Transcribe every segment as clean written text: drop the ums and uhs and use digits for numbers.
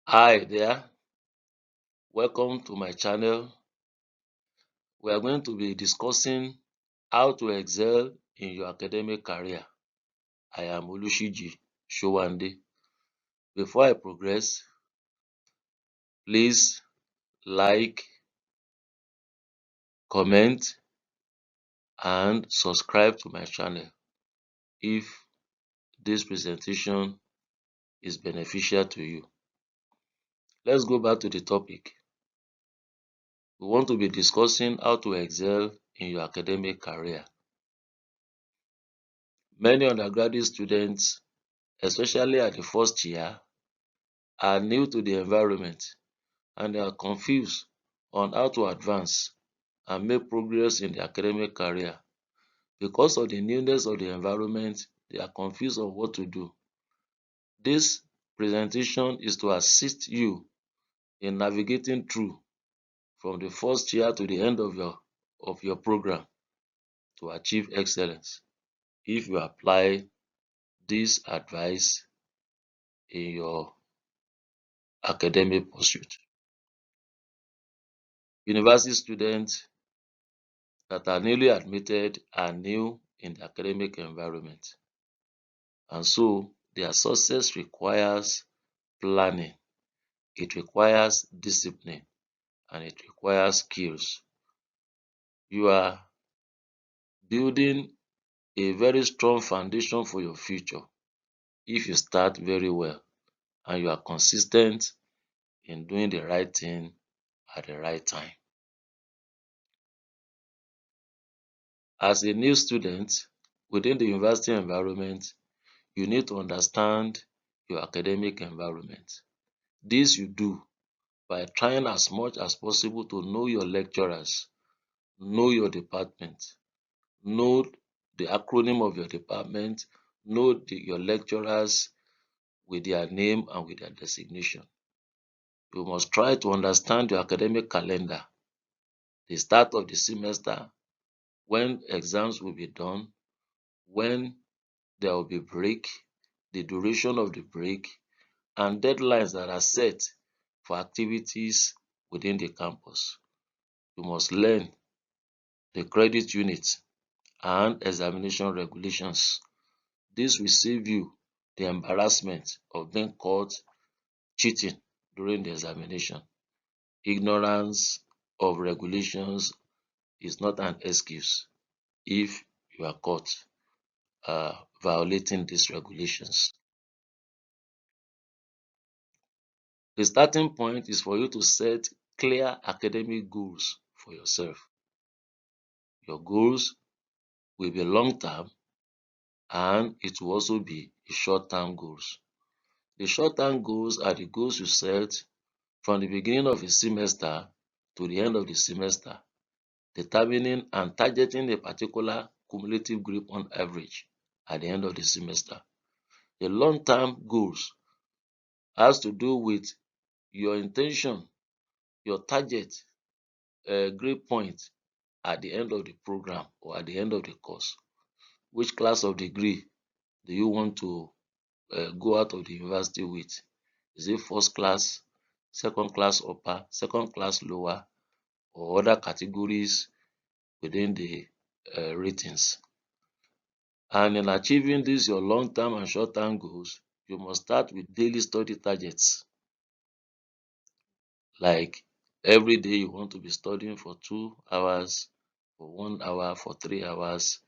Hi there, welcome to my channel. We are going to be discussing how to excel in your academic career. I am Olushiji Showande. Before I progress, please like, comment, and subscribe to my channel if this presentation is beneficial to you. Let's go back to the topic. We want to be discussing how to excel in your academic career. Many undergraduate students, especially at the first year, are new to the environment and they are confused on how to advance and make progress in their academic career. Because of the newness of the environment, they are confused on what to do. This presentation is to assist you in navigating through from the first year to the end of your program to achieve excellence if you apply this advice in your academic pursuit. University students that are newly admitted are new in the academic environment, and so their success requires planning, it requires discipline, and it requires skills. You are building a very strong foundation for your future if you start very well and you are consistent in doing the right thing at the right time. As a new student within the university environment, you need to understand your academic environment. This you do by trying as much as possible to know your lecturers, know your department, know the acronym of your department, know your lecturers with their name and with their designation. You must try to understand your academic calendar, the start of the semester, when exams will be done, when there will be break, the duration of the break, and deadlines that are set for activities within the campus. You must learn the credit unit and examination regulations. This will save you the embarrassment of being caught cheating during the examination. Ignorance of regulations is not an excuse if you are caught violating these regulations. The starting point is for you to set clear academic goals for yourself. Your goals will be long-term and it will also be short-term goals. The short-term goals are the goals you set from the beginning of a semester to the end of the semester, determining and targeting a particular cumulative grade on average at the end of the semester. The long-term goals has to do with your intention, your target grade point at the end of the program or at the end of the course. Which class of degree do you want to go out of the university with? Is it first class, second class upper, second class lower, or other categories within the ratings? And in achieving these your long-term and short-term goals, you must start with daily study targets. Like every day you want to be studying for 2 hours, for 1 hour, for 3 hours,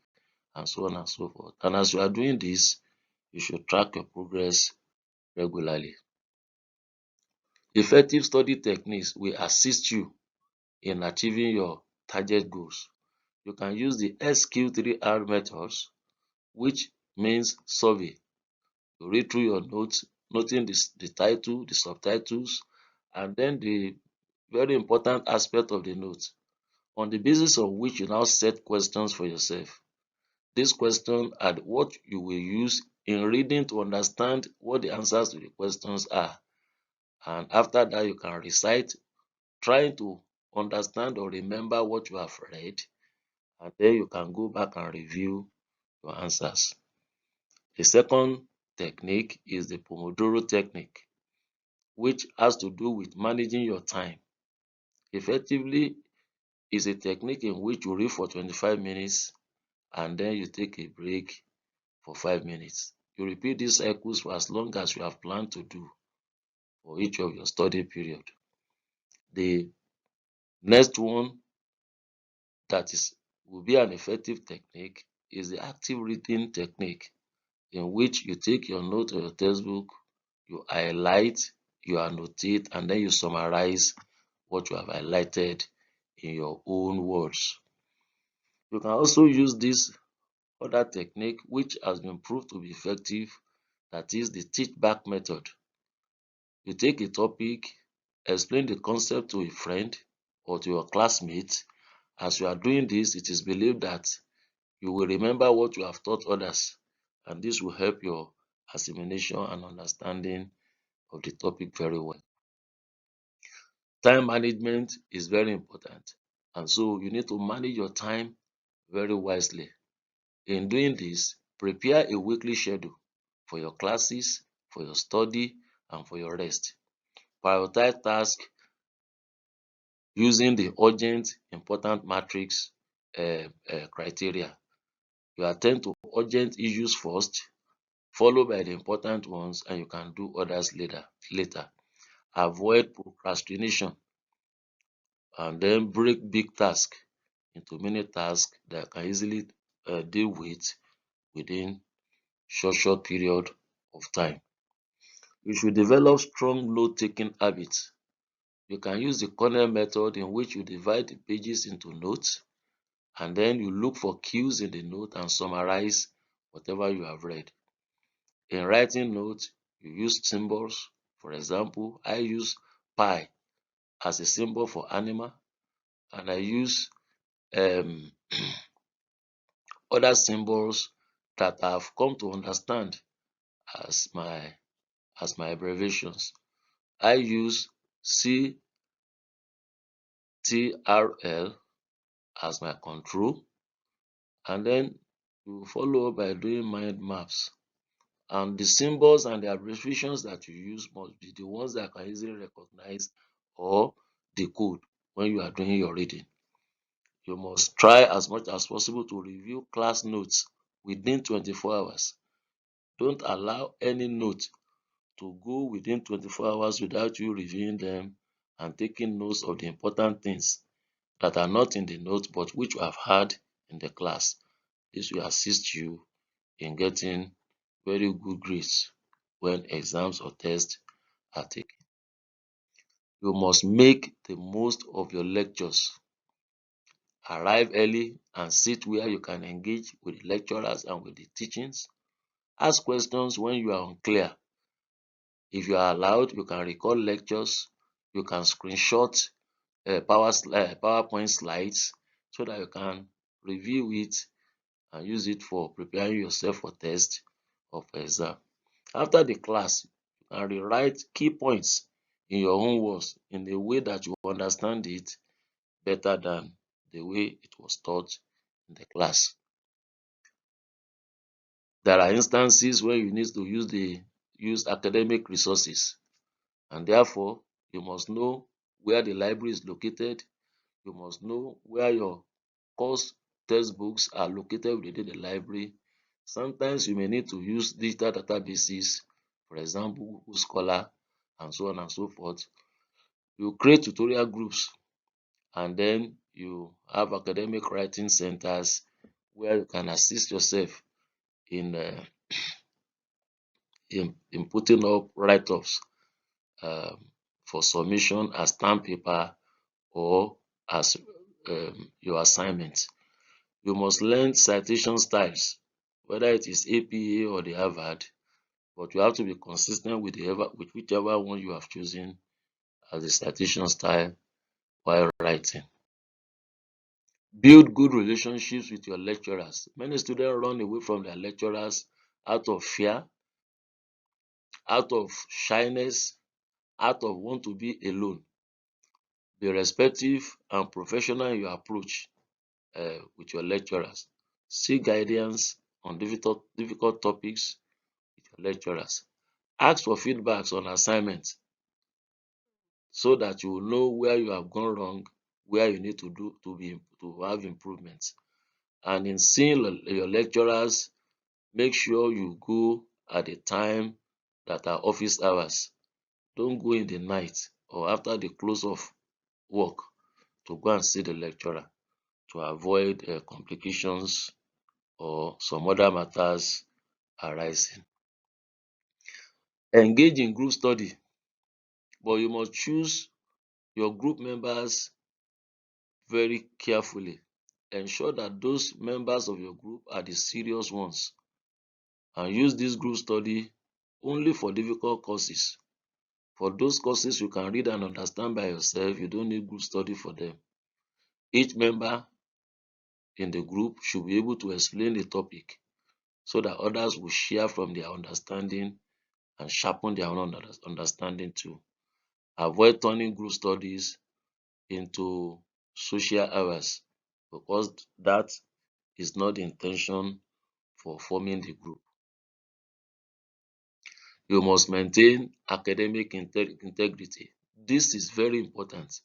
and so on and so forth. And as you are doing this, you should track your progress regularly. Effective study techniques will assist you in achieving your target goals. You can use the SQ3R methods, which means survey. You read through your notes, noting the title, the subtitles, and then the very important aspect of the notes, on the basis of which you now set questions for yourself. These questions are what you will use in reading to understand what the answers to the questions are. And after that, you can recite, trying to understand or remember what you have read, and then you can go back and review your answers. The second technique is the Pomodoro technique, which has to do with managing your time. Effectively is a technique in which you read for 25 minutes and then you take a break for 5 minutes. You repeat these cycles for as long as you have planned to do for each of your study period. The next one that will be an effective technique is the active reading technique, in which you take your note or your textbook, you highlight, you annotate, and then you summarize what you have highlighted in your own words. You can also use this other technique which has been proved to be effective, that is the teach back method. You take a topic, explain the concept to a friend or to your classmates. As you are doing this, it is believed that you will remember what you have taught others, and this will help your assimilation and understanding of the topic very well. Time management is very important, and so you need to manage your time very wisely. In doing this, prepare a weekly schedule for your classes, for your study, and for your rest. Prioritize tasks using the urgent, important matrix criteria. You attend to urgent issues first, followed by the important ones, and you can do others later. Avoid procrastination, and then break big tasks into many tasks that can easily deal with within short period of time. You should develop strong note-taking habits. You can use the Cornell method, in which you divide the pages into notes and then you look for cues in the note and summarize whatever you have read. In writing notes, you use symbols. For example, I use pi as a symbol for animal, and I use um other symbols that I've come to understand as my abbreviations. I use CTRL as my control, and then you follow up by doing mind maps. And the symbols and the abbreviations that you use must be the ones that can easily recognize or decode when you are doing your reading. You must try as much as possible to review class notes within 24 hours. Don't allow any note to go within 24 hours without you reviewing them and taking notes of the important things that are not in the note but which you have had in the class. This will assist you in getting very good grades when exams or tests are taken. You must make the most of your lectures. Arrive early and sit where you can engage with the lecturers and with the teachings. Ask questions when you are unclear. If you are allowed, you can record lectures. You can screenshot PowerPoint slides so that you can review it and use it for preparing yourself for test or for exam. After the class, you can rewrite key points in your own words in a way that you understand it better than the way it was taught in the class. There are instances where you need to use academic resources, and therefore you must know where the library is located. You must know where your course textbooks are located within the library. Sometimes you may need to use digital databases, for example, Google Scholar, and so on and so forth. You create tutorial groups, and then you have academic writing centers where you can assist yourself in putting up write-ups um for submission as term paper or as your assignment. You must learn citation styles, whether it is APA or the Harvard, but you have to be consistent with whichever one you have chosen as a citation style while writing. Build good relationships with your lecturers. Many students run away from their lecturers out of fear, out of shyness, out of want to be alone. Be respectful and professional in your approach with your lecturers. Seek guidance on difficult topics with your lecturers. Ask for feedbacks on assignments. so that you will know where you have gone wrong, where you need to do to have improvements. And in seeing your lecturers, make sure you go at the time that are office hours. Don't go in the night or after the close of work to go and see the lecturer, to avoid complications or some other matters arising. Engage in group study, but you must choose your group members very carefully. Ensure that those members of your group are the serious ones, and use this group study only for difficult courses. For those courses you can read and understand by yourself, you don't need group study for them. Each member in the group should be able to explain the topic so that others will share from their understanding and sharpen their own understanding too. Avoid turning group studies into social hours, because that is not the intention for forming the group. You must maintain academic integrity. This is very important.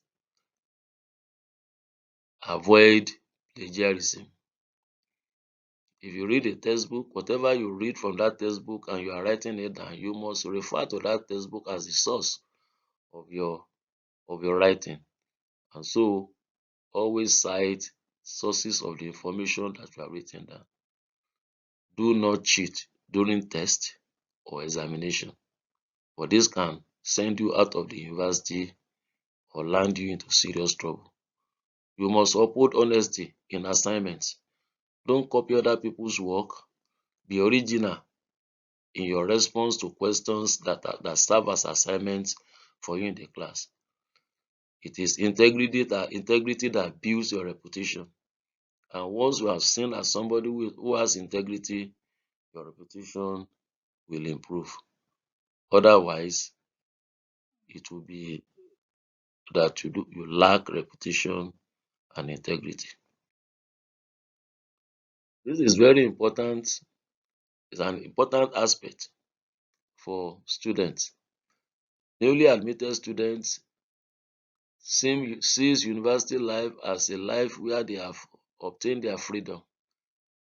Avoid plagiarism. If you read a textbook, whatever you read from that textbook and you are writing it down, you must refer to that textbook as the source of your writing. And so always cite sources of the information that you have written down. Do not cheat during test or examination, for this can send you out of the university or land you into serious trouble. You must uphold honesty in assignments. Don't copy other people's work. Be original in your response to questions that serve as assignments for you in the class. It is integrity that builds your reputation. And once you are seen as somebody who has integrity, your reputation will improve. Otherwise, it will be that you lack reputation and integrity. This is very important. It's an important aspect for students. Newly admitted students sees university life as a life where they have obtained their freedom,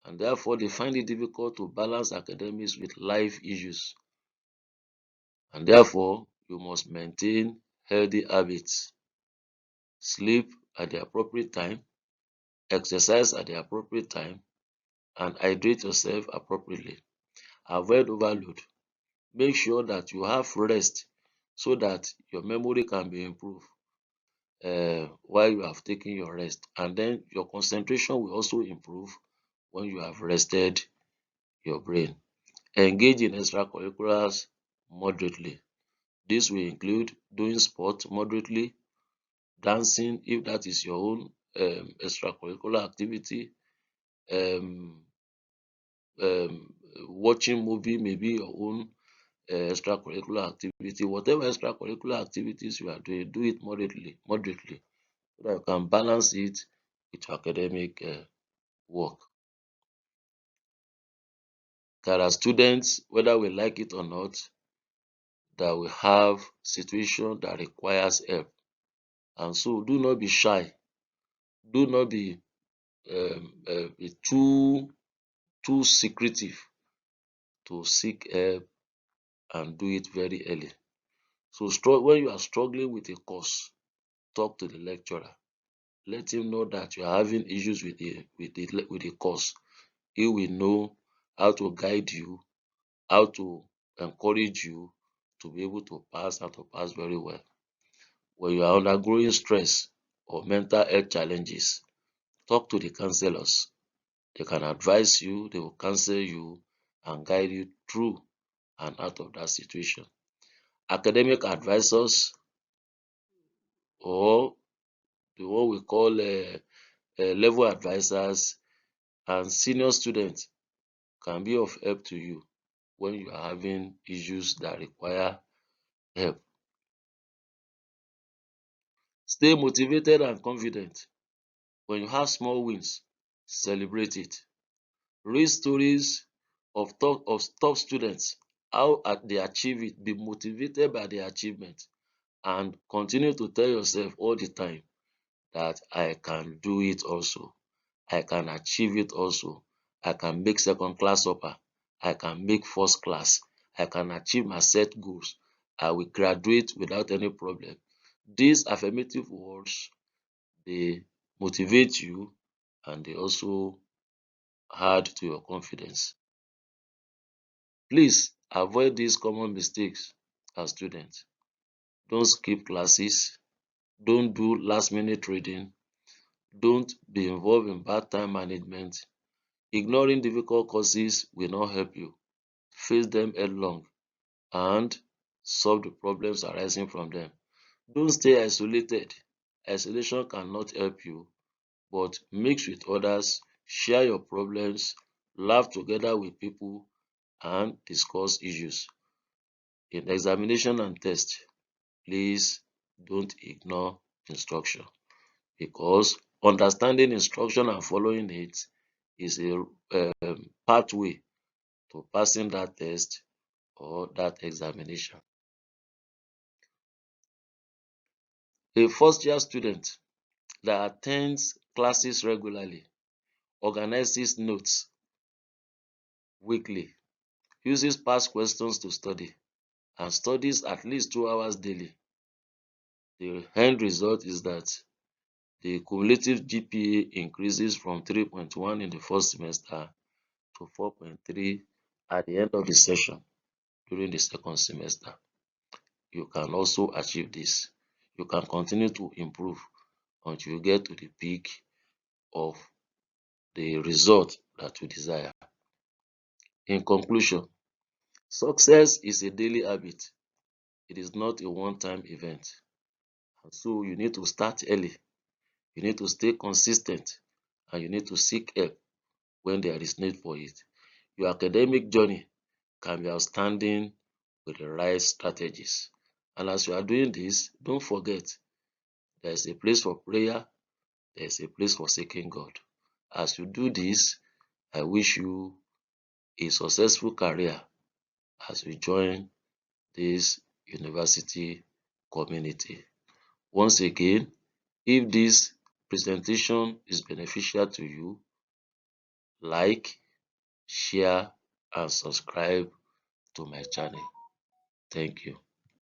and therefore they find it difficult to balance academics with life issues. And therefore, you must maintain healthy habits. Sleep at the appropriate time, exercise at the appropriate time, and hydrate yourself appropriately. Avoid overload. Make sure that you have rest so that your memory can be improved while you have taken your rest. And then your concentration will also improve when you have rested your brain. Engage in extracurriculars moderately. This will include doing sport moderately, dancing if that is your own extracurricular activity, um, watching movie may be your own extracurricular activity. Whatever extracurricular activities you are doing, do it moderately, so that you can balance it with your academic work. There are students, whether we like it or not, that will have situation that requires help, and so do not be shy. Do not be too secretive to seek help and do it very early. So when you are struggling with a course, talk to the lecturer. Let him know that you are having issues with the course. He will know how to guide you, how to encourage you to be able to pass and to pass very well. When you are undergoing stress or mental health challenges, talk to the counselors. They can advise you, they will counsel you and guide you through and out of that situation. Academic advisors, or the one we call level advisors, and senior students can be of help to you when you are having issues that require help. Stay motivated and confident. When you have small wins, celebrate it. Read stories of top students, how they achieve it. Be motivated by their achievement and continue to tell yourself all the time that I can do it also. I can achieve it also. I can make second class upper. I can make first class. I can achieve my set goals. I will graduate without any problem. These affirmative words, they motivate you and they also add to your confidence. Please avoid these common mistakes as students. Don't skip classes. Don't do last minute reading. Don't be involved in bad time management. Ignoring difficult courses will not help you. Face them headlong and solve the problems arising from them. Don't stay isolated. Isolation cannot help you, but mix with others, share your problems, laugh together with people, and discuss issues. In examination and test, please don't ignore instruction, because understanding instruction and following it is a pathway to passing that test or that examination. A first year student that attends classes regularly, organizes notes weekly, uses past questions to study, and studies at least 2 hours daily, the end result is that the cumulative GPA increases from 3.1 in the first semester to 4.3 at the end of the session during the second semester. You can also achieve this. You can continue to improve until you get to the peak of the result that you desire. In conclusion, success is a daily habit. It is not a one-time event. And so you need to start early. You need to stay consistent and you need to seek help when there is need for it. Your academic journey can be outstanding with the right strategies. And as you are doing this, don't forget there is a place for prayer, there is a place for seeking God. As you do this, I wish you a successful career as you join this university community. Once again, if this presentation is beneficial to you, like, share, and subscribe to my channel. Thank you.